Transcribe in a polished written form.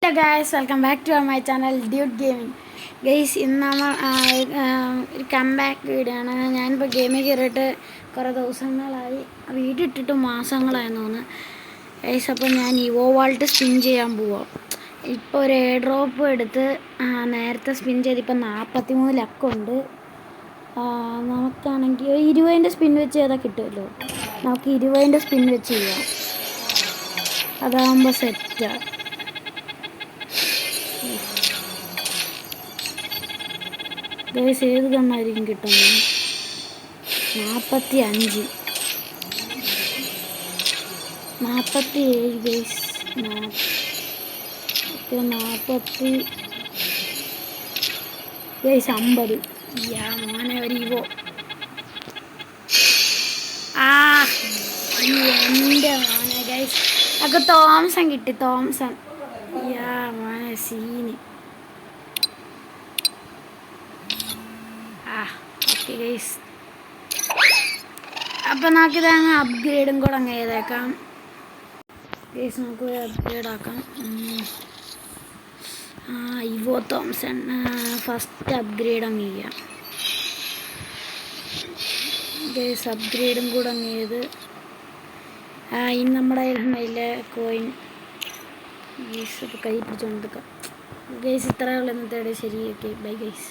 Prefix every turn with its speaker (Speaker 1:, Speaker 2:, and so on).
Speaker 1: Hello guys, welcome back to my channel dude gaming. Guys, ഇന്ന് നമ്മൾ ഒരു comeback video ആണ്. ഞാനിപ്പോൾ ഗെയിമിൽ കയറിയിട്ട് കുറേ ദിവസങ്ങളായി, വീഡിയോ ഇട്ടിട്ട് മാസങ്ങളായെന്ന് തോന്നുന്നു ഗൈസ്. അപ്പോൾ ഞാൻ ഇവോ വാൾട്ട് സ്പിൻ ചെയ്യാൻ പോവാം. ഇപ്പോൾ ഒരു എയർ ഡ്രോപ്പ് എടുത്ത് നേരത്തെ സ്പിൻ ചെയ്തിപ്പോൾ 43 ലക്കുണ്ട്. നമുക്കാണെങ്കിൽ 20ൻ്റെ സ്പിൻ വെച്ച് ചെയ്താൽ കിട്ടുമല്ലോ. നമുക്ക് 20ൻ്റെ സ്പിൻ വെച്ച് ചെയ്യാം, അതാകുമ്പോൾ സെറ്റാണ്. ഗൈസ്, ഏത് കണ്ണായിരിക്കും കിട്ടുന്നത്? 45, 47 ഗൈസ്, 40 ഗൈസ്, 50. മോനെ ഒരു ഇവോ. എൻ്റെ മോനെ ഗൈസ്, ഒക്കെ തോംസൺ കിട്ടി. തോംസൺ മോനെ സീന്. ഓക്കെ ഗൈസ്, അപ്പം നമുക്കിത് അങ്ങ് അപ്ഗ്രേഡും കൂടെ അങ്ങ് ചെയ്തേക്കാം ഗൈസ്. നമുക്ക് അപ്ഗ്രേഡ് ആക്കാം. ഇവോ തോംസൺ ഫസ്റ്റ് അപ്ഗ്രേഡ് അങ്ങ് ചെയ്യാം ഗൈസ്. അപ്ഗ്രേഡും കൂടെ അങ്ങ് ചെയ്ത് ഇനി നമ്മുടെ കയ്യിലെ കോയിൻ ഗൈസ് ഇപ്പോൾ കൈ പിടിച്ചുകൊണ്ടിരിക്കാം ഗൈസ്. ഇത്രയുള്ള ഇന്നത്തെ. ശരി, ഓക്കെ, ബൈ ഗൈസ്.